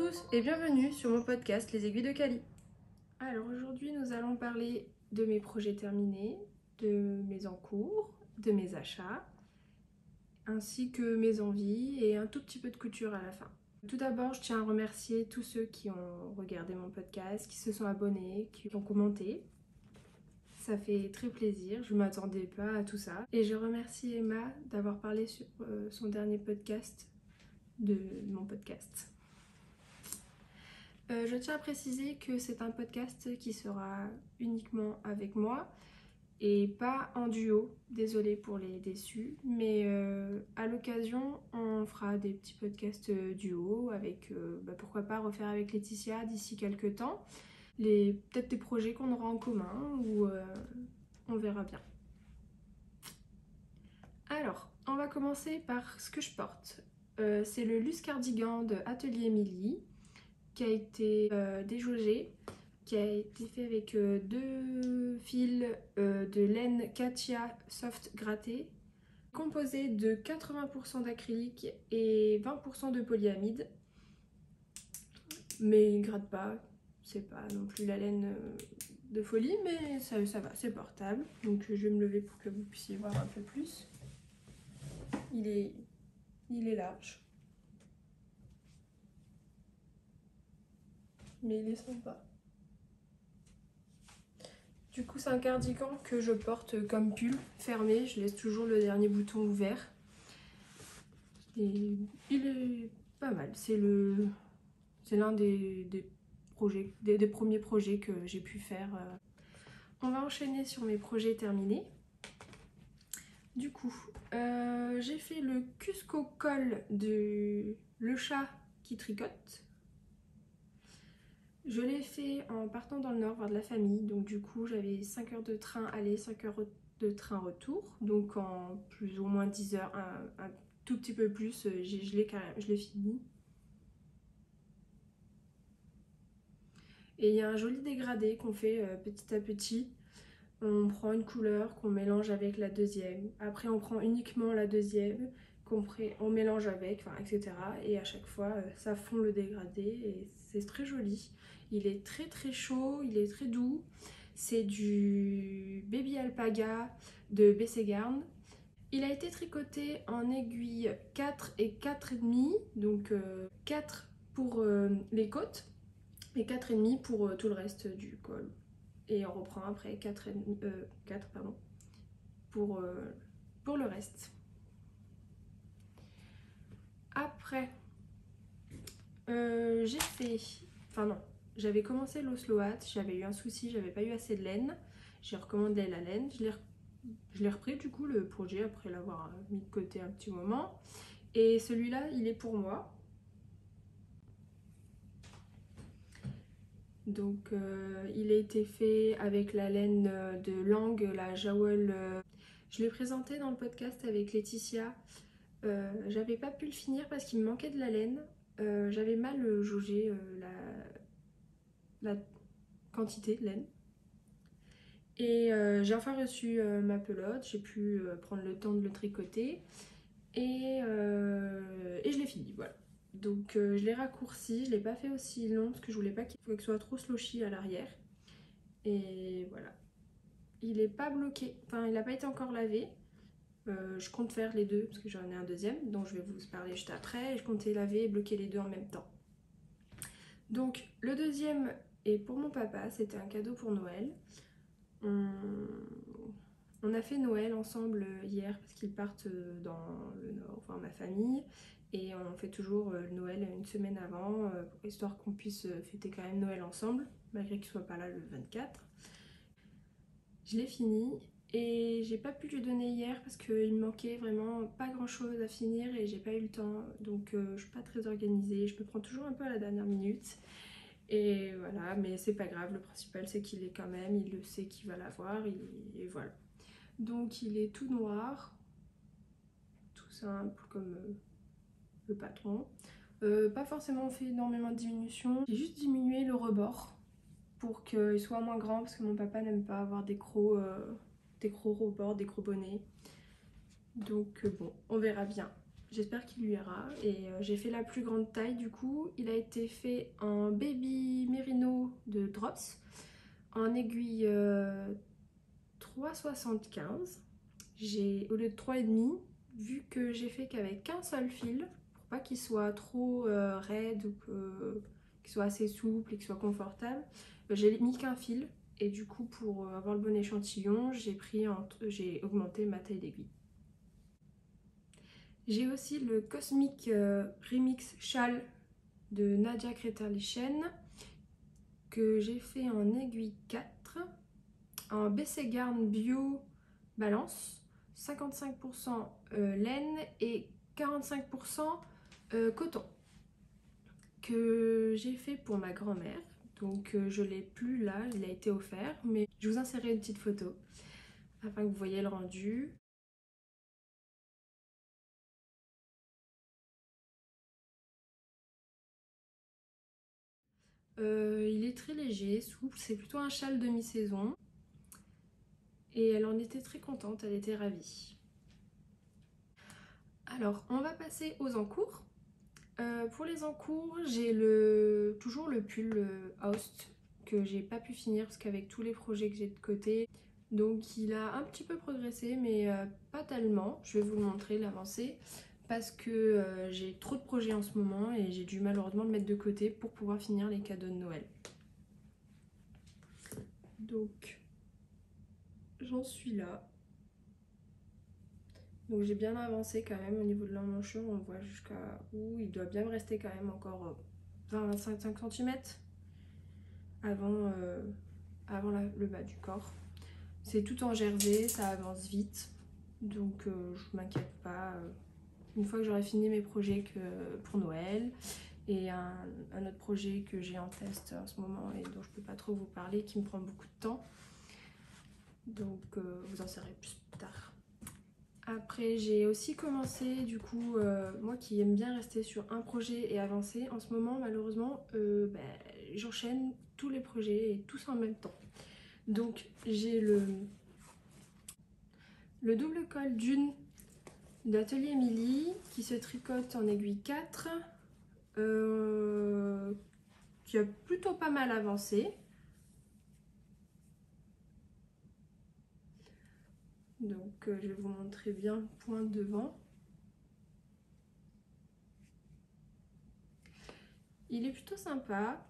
tous et bienvenue sur mon podcast Les Aiguilles de Cali. Alors aujourd'hui nous allons parler de mes projets terminés, de mes encours, de mes achats, ainsi que mes envies et un tout petit peu de couture à la fin. Tout d'abord je tiens à remercier tous ceux qui ont regardé mon podcast, qui se sont abonnés, qui ont commenté. Ça fait très plaisir, je ne m'attendais pas à tout ça. Et je remercie Emma d'avoir parlé sur son dernier podcast de mon podcast. Je tiens à préciser que c'est un podcast qui sera uniquement avec moi et pas en duo. Désolée pour les déçus, mais à l'occasion, on fera des petits podcasts duo avec, pourquoi pas refaire avec Laetitia d'ici quelques temps. Peut-être des projets qu'on aura en commun ou on verra bien. Alors, on va commencer par ce que je porte. C'est le Luce Cardigan de Atelier Émilie, qui a été déjaugé, qui a été fait avec deux fils de laine Katia Soft grattée, composé de 80% d'acrylique et 20% de polyamide. Mais il gratte pas, c'est pas non plus la laine de folie, mais ça va, c'est portable. Donc je vais me lever pour que vous puissiez voir un peu plus. Il est large. Mais il est sympa. Du coup, c'est un cardigan que je porte comme pull, fermé. Je laisse toujours le dernier bouton ouvert. Et il est pas mal. C'est l'un des projets, des premiers projets que j'ai pu faire. On va enchaîner sur mes projets terminés. Du coup, j'ai fait le Cusco Col de Le Chat qui tricote. Je l'ai fait en partant dans le nord voir de la famille, donc du coup j'avais 5 heures de train aller, 5 heures de train retour, donc en plus ou moins 10 heures, un tout petit peu plus, je l'ai fini. Et il y a un joli dégradé qu'on fait petit à petit. On prend une couleur qu'on mélange avec la deuxième, après on prend uniquement la deuxième, on mélange avec, etc. Et à chaque fois ça fond le dégradé et c'est très joli. Il est très très chaud, il est très doux. C'est du Baby Alpaga de Bességarn. Il a été tricoté en aiguille 4 et 4,5, donc 4 pour les côtes et 4,5 pour tout le reste du col. Et on reprend après 4 pour le reste. Après, j'ai fait... Enfin non, j'avais commencé l'Oslo Hat, j'avais eu un souci, j'avais pas eu assez de laine. J'ai recommandé la laine, je l'ai repris du coup le projet après l'avoir mis de côté un petit moment. Et celui-là, il est pour moi. Donc il a été fait avec la laine de Lang, la Jawel. Je l'ai présenté dans le podcast avec Laetitia. J'avais pas pu le finir parce qu'il me manquait de la laine. J'avais mal jaugé la quantité de laine. Et j'ai enfin reçu ma pelote, j'ai pu prendre le temps de le tricoter et je l'ai fini, voilà. Donc je l'ai raccourci, je l'ai pas fait aussi long parce que je voulais pas qu'il soit trop slouchy à l'arrière. Et voilà. Il est pas bloqué, enfin il n'a pas été encore lavé. Je compte faire les deux parce que j'en ai un deuxième dont je vais vous parler juste après. Et je comptais laver et bloquer les deux en même temps. Donc le deuxième est pour mon papa, c'était un cadeau pour Noël. On a fait Noël ensemble hier parce qu'ils partent dans le nord, enfin ma famille. Et on fait toujours Noël une semaine avant, histoire qu'on puisse fêter quand même Noël ensemble, malgré qu'il soit pas là le 24. Je l'ai fini et j'ai pas pu lui donner hier parce qu'il me manquait vraiment pas grand chose à finir et j'ai pas eu le temps. Donc je suis pas très organisée, je me prends toujours un peu à la dernière minute. Et voilà, mais c'est pas grave, le principal c'est qu'il est quand même, il le sait qu'il va l'avoir et voilà. Donc il est tout noir, tout simple comme le patron. Pas forcément fait énormément de diminution, j'ai juste diminué le rebord pour qu'il soit moins grand parce que mon papa n'aime pas avoir des crocs rebords, des gros bonnets. Donc bon, on verra bien. J'espère qu'il lui ira. Et j'ai fait la plus grande taille du coup. Il a été fait en baby merino de drops, en aiguille 3,75. J'ai, au lieu de 3,5, vu que j'ai fait qu'avec qu'un seul fil, pour pas qu'il soit trop raide ou qu'il soit assez souple et qu'il soit confortable, j'ai mis qu'un fil. Et du coup, pour avoir le bon échantillon, j'ai augmenté ma taille d'aiguille. J'ai aussi le Cosmic Remix Châle de Nadia Kreterlichen que j'ai fait en aiguille 4, en BC Garn Bio Balance, 55% laine et 45% coton, que j'ai fait pour ma grand-mère. Donc je l'ai plus là, il a été offert, mais je vous insérerai une petite photo afin que vous voyez le rendu. Il est très léger, souple, c'est plutôt un châle de mi-saison. Et elle en était très contente, elle était ravie. Alors, on va passer aux encours. Pour les encours, j'ai toujours le pull Host que j'ai pas pu finir parce qu'avec tous les projets que j'ai de côté, donc il a un petit peu progressé mais pas tellement. Je vais vous le montrer l'avancée parce que j'ai trop de projets en ce moment et j'ai dû malheureusement le mettre de côté pour pouvoir finir les cadeaux de Noël. Donc j'en suis là. Donc j'ai bien avancé quand même au niveau de l'emmanchure, on voit jusqu'à où il doit bien me rester quand même encore 20-25 cm avant, le bas du corps. C'est tout en jersey, ça avance vite, donc je m'inquiète pas. Une fois que j'aurai fini mes projets pour Noël et un autre projet que j'ai en test en ce moment et dont je peux pas trop vous parler, qui me prend beaucoup de temps, donc vous en saurez plus tard. Après j'ai aussi commencé du coup, moi qui aime bien rester sur un projet et avancer, en ce moment malheureusement j'enchaîne tous les projets et tous en même temps. Donc j'ai le double col d'une d'Atelier Émilie qui se tricote en aiguille 4, qui a plutôt pas mal avancé. Donc je vais vous montrer bien le point devant. Il est plutôt sympa.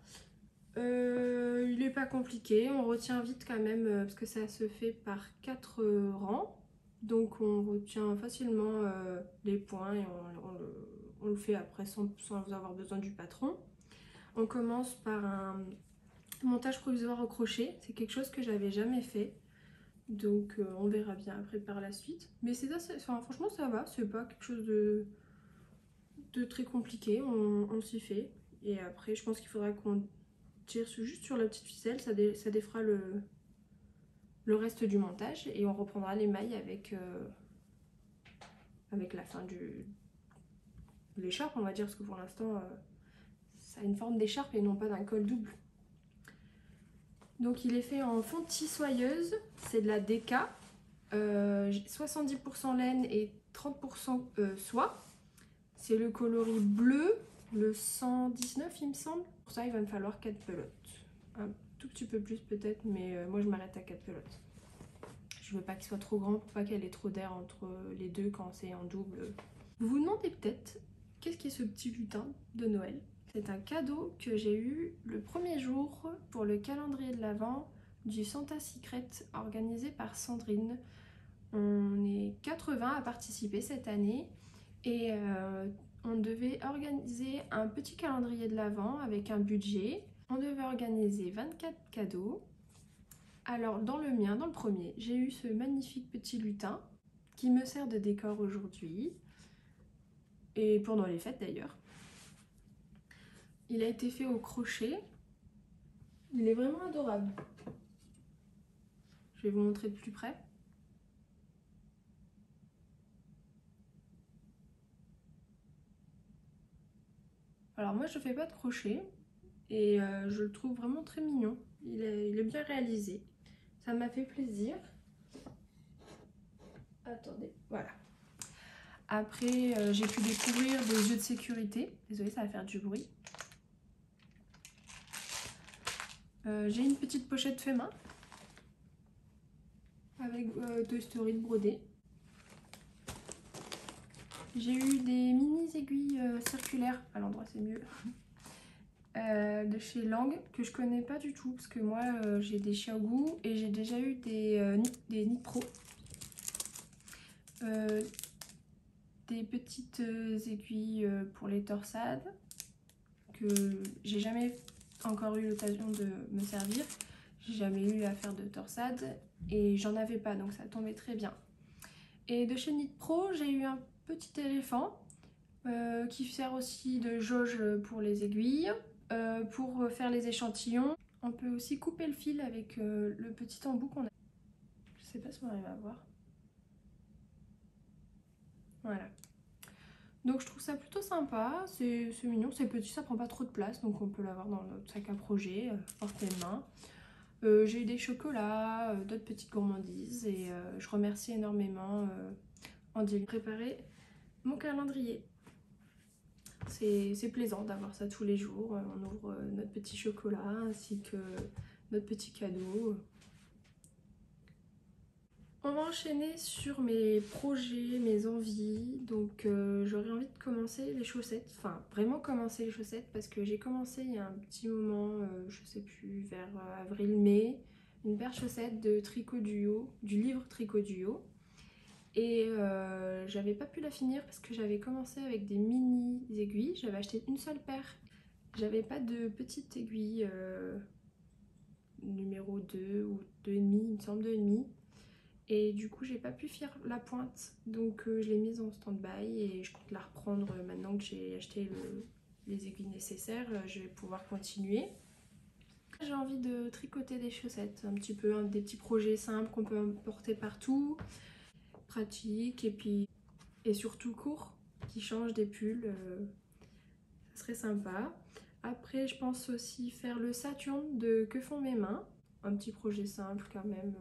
Il n'est pas compliqué, on retient vite quand même parce que ça se fait par 4 rangs. Donc on retient facilement les points et on le fait après sans avoir besoin du patron. On commence par un montage provisoire au crochet, c'est quelque chose que j'avais jamais fait. Donc on verra bien après par la suite. Mais c'est assez, enfin, franchement ça va, c'est pas quelque chose de très compliqué, on s'y fait. Et après je pense qu'il faudra qu'on tire juste sur la petite ficelle, ça défera le reste du montage et on reprendra les mailles avec la fin de l'écharpe, on va dire, parce que pour l'instant ça a une forme d'écharpe et non pas d'un col double. Donc il est fait en fonte tissoyeuse, c'est de la DK, 70% laine et 30% soie. C'est le coloris bleu, le 119 il me semble. Pour ça il va me falloir 4 pelotes. Un tout petit peu plus peut-être, mais moi je m'arrête à 4 pelotes. Je veux pas qu'il soit trop grand pour pas qu'elle ait trop d'air entre les deux quand c'est en double. Vous vous demandez peut-être qu'est-ce qu'est ce petit lutin de Noël? C'est un cadeau que j'ai eu le premier jour pour le calendrier de l'Avent du Santa Secret organisé par Sandrine. On est 80 à participer cette année et on devait organiser un petit calendrier de l'Avent avec un budget. On devait organiser 24 cadeaux. Alors dans le mien, dans le premier, j'ai eu ce magnifique petit lutin qui me sert de décor aujourd'hui et pendant les fêtes d'ailleurs. Il a été fait au crochet. Il est vraiment adorable. Je vais vous montrer de plus près. Alors moi je fais pas de crochet et je le trouve vraiment très mignon. Il est bien réalisé. Ça m'a fait plaisir. Attendez, voilà. Après, j'ai pu découvrir des jeux de sécurité. Désolée, ça va faire du bruit. J'ai une petite pochette fait main avec Toy Story de brodé. J'ai eu des mini aiguilles circulaires, à l'endroit c'est mieux, de chez Lang, que je connais pas du tout parce que moi j'ai des Xiaogu et j'ai déjà eu des Nick Pro. Des petites aiguilles pour les torsades que j'ai jamais encore eu l'occasion de me servir. J'ai jamais eu à faire de torsade et j'en avais pas, donc ça tombait très bien. Et de chez Nick Pro, j'ai eu un petit éléphant qui sert aussi de jauge pour les aiguilles, pour faire les échantillons. On peut aussi couper le fil avec le petit embout qu'on a. Je sais pas si on arrive à voir. Voilà. Donc je trouve ça plutôt sympa, c'est mignon, c'est petit, ça prend pas trop de place, donc on peut l'avoir dans notre sac à projet, portée-main. J'ai eu des chocolats, d'autres petites gourmandises et je remercie énormément Andy de préparer mon calendrier. C'est plaisant d'avoir ça tous les jours, on ouvre notre petit chocolat ainsi que notre petit cadeau. On va enchaîner sur mes projets, mes envies. Donc j'aurais envie de commencer les chaussettes, enfin vraiment commencer les chaussettes parce que j'ai commencé il y a un petit moment, je sais plus, vers avril-mai, une paire de chaussettes de Tricot Duo, du livre Tricot Duo. Et j'avais pas pu la finir parce que j'avais commencé avec des mini aiguilles, j'avais acheté une seule paire. J'avais pas de petite aiguille numéro 2 ou 2,5, il me semble 2,5. Et du coup j'ai pas pu faire la pointe, donc je l'ai mise en stand-by et je compte la reprendre maintenant que j'ai acheté les aiguilles nécessaires, je vais pouvoir continuer. J'ai envie de tricoter des chaussettes, un petit peu, des petits projets simples qu'on peut porter partout, pratiques et surtout courts, qui changent des pulls, ça serait sympa. Après je pense aussi faire le Saturne de Que font mes mains, un petit projet simple quand même,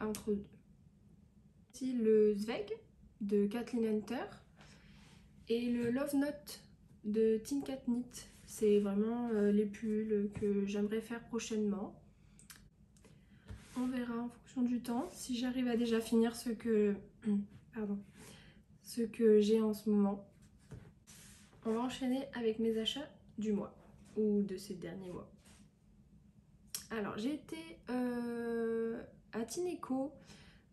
entre deux. Le Zweig de Kathleen Hunter et le Love Note de Tinkat Knit. C'est vraiment les pulls que j'aimerais faire prochainement. On verra en fonction du temps si j'arrive à déjà finir ce que j'ai en ce moment. On va enchaîner avec mes achats du mois ou de ces derniers mois. Alors j'ai été à Tineco,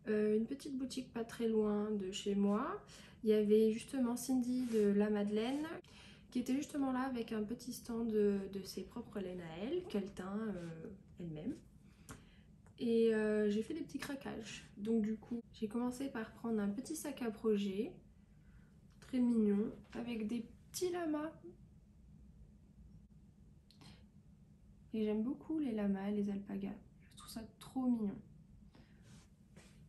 une petite boutique pas très loin de chez moi. Il y avait justement Cindy de La Madeleine qui était justement là avec un petit stand de ses propres laines à elle, qu'elle teint elle-même. Et j'ai fait des petits craquages. Donc du coup, j'ai commencé par prendre un petit sac à projet, très mignon, avec des petits lamas. Et j'aime beaucoup les lamas, les alpagas. Je trouve ça trop mignon.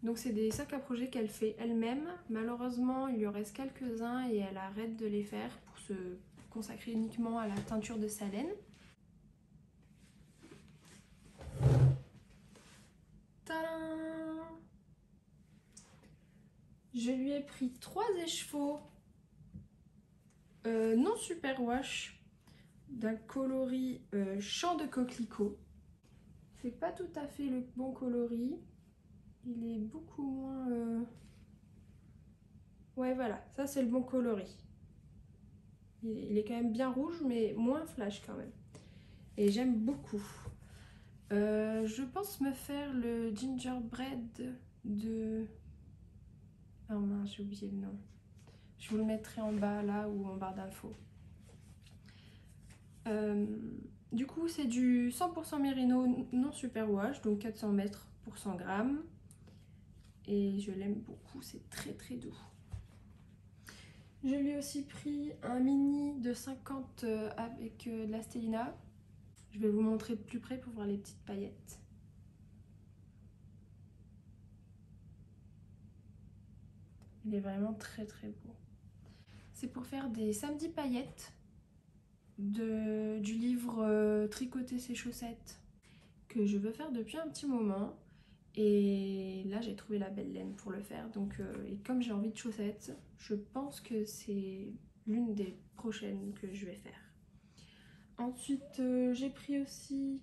Donc c'est des sacs à projet qu'elle fait elle-même. Malheureusement, il lui en reste quelques-uns et elle arrête de les faire pour se consacrer uniquement à la teinture de sa laine. Tadam! Je lui ai pris 3 écheveaux non superwash d'un coloris champ de coquelicot. C'est pas tout à fait le bon coloris. Il est beaucoup moins... Ouais voilà, ça c'est le bon coloris. Il est quand même bien rouge mais moins flash quand même. Et j'aime beaucoup. Je pense me faire le gingerbread de... Oh mince, j'ai oublié le nom. Je vous le mettrai en bas là ou en barre d'infos. Du coup c'est du 100% mérino non superwash, donc 400 mètres pour 100 grammes. Et je l'aime beaucoup, c'est très très doux. Je lui ai aussi pris un mini de 50 avec de la stélina. Je vais vous montrer de plus près pour voir les petites paillettes. Il est vraiment très très beau. C'est pour faire des samedis paillettes du livre Tricoter ses chaussettes que je veux faire depuis un petit moment. Et là j'ai trouvé la belle laine pour le faire. Donc, et comme j'ai envie de chaussettes, je pense que c'est l'une des prochaines que je vais faire. Ensuite j'ai pris aussi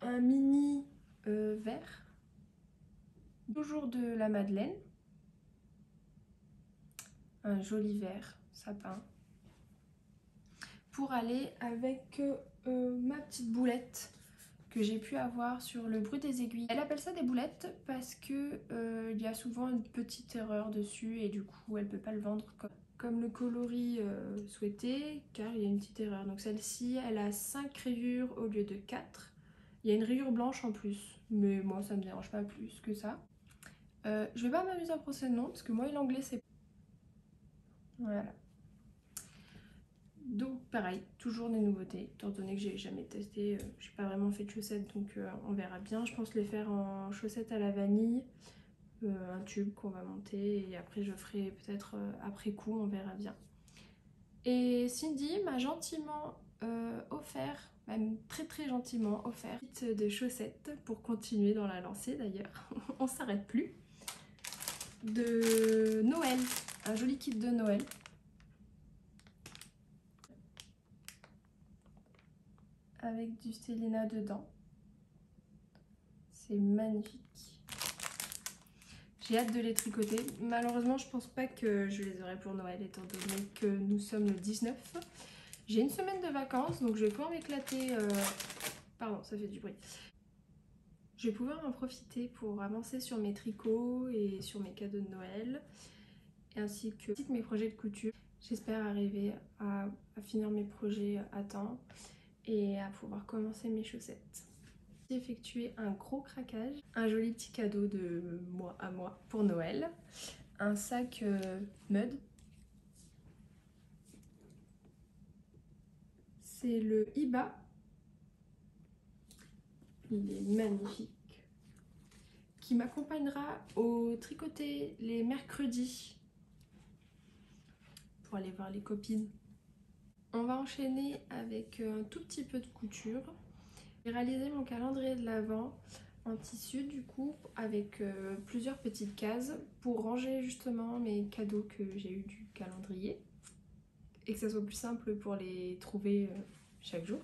un mini vert, toujours de la Madeleine, un joli vert sapin, pour aller avec ma petite boulette que j'ai pu avoir sur le bruit des aiguilles. Elle appelle ça des boulettes parce que il y a souvent une petite erreur dessus et du coup elle peut pas le vendre comme le coloris souhaité, car il y a une petite erreur. Donc celle-ci elle a 5 rayures au lieu de 4. Il y a une rayure blanche en plus, mais moi ça me dérange pas plus que ça. Je vais pas m'amuser à brosser le nom parce que moi l'anglais c'est... Voilà. Donc pareil, toujours des nouveautés, étant donné que j'ai jamais testé, j'ai pas vraiment fait de chaussettes, donc on verra bien. Je pense les faire en chaussettes à la vanille, un tube qu'on va monter, et après je ferai peut-être après coup, on verra bien. Et Cindy m'a gentiment offert, même très très gentiment offert, un kit de chaussettes pour continuer dans la lancée d'ailleurs, on s'arrête plus, de Noël, un joli kit de Noël. Avec du Stellina dedans. C'est magnifique. J'ai hâte de les tricoter. Malheureusement, je pense pas que je les aurai pour Noël, étant donné que nous sommes le 19. J'ai une semaine de vacances, donc je vais pouvoir m'éclater... Pardon, ça fait du bruit. Je vais pouvoir en profiter pour avancer sur mes tricots et sur mes cadeaux de Noël, ainsi que mes projets de couture. J'espère arriver à finir mes projets à temps et à pouvoir commencer mes chaussettes. J'ai effectué un gros craquage, un joli petit cadeau de moi à moi pour Noël, un sac mud. C'est le Iba, il est magnifique, qui m'accompagnera au tricoter les mercredis pour aller voir les copines. On va enchaîner avec un tout petit peu de couture. J'ai réalisé mon calendrier de l'Avent en tissu du coup avec plusieurs petites cases pour ranger justement mes cadeaux que j'ai eu du calendrier et que ça soit plus simple pour les trouver chaque jour.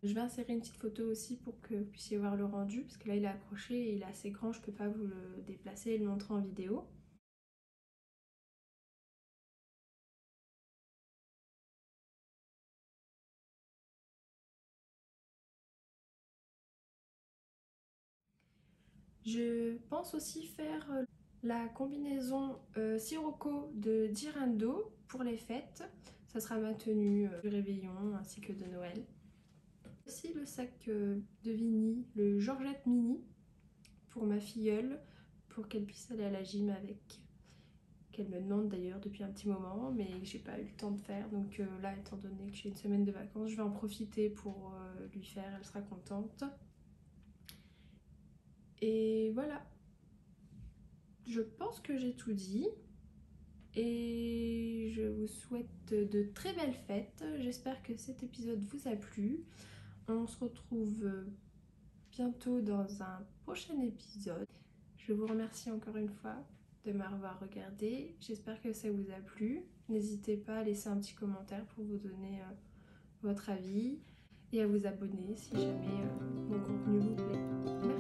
Je vais insérer une petite photo aussi pour que vous puissiez voir le rendu parce que là il est accroché et il est assez grand, je peux pas vous le déplacer et le montrer en vidéo. Je pense aussi faire la combinaison Sirocco de Dirando pour les fêtes. Ça sera ma tenue du réveillon ainsi que de Noël. Aussi le sac de Vinny, le Georgette Mini pour ma filleule, pour qu'elle puisse aller à la gym avec. Qu'elle me demande d'ailleurs depuis un petit moment, mais j'ai pas eu le temps de faire. Donc là, étant donné que j'ai une semaine de vacances, je vais en profiter pour lui faire, elle sera contente. Et voilà. Je pense que j'ai tout dit et je vous souhaite de très belles fêtes. J'espère que cet épisode vous a plu. On se retrouve bientôt dans un prochain épisode. Je vous remercie encore une fois de m'avoir regardé. J'espère que ça vous a plu. N'hésitez pas à laisser un petit commentaire pour vous donner votre avis et à vous abonner si jamais mon contenu vous plaît. Merci.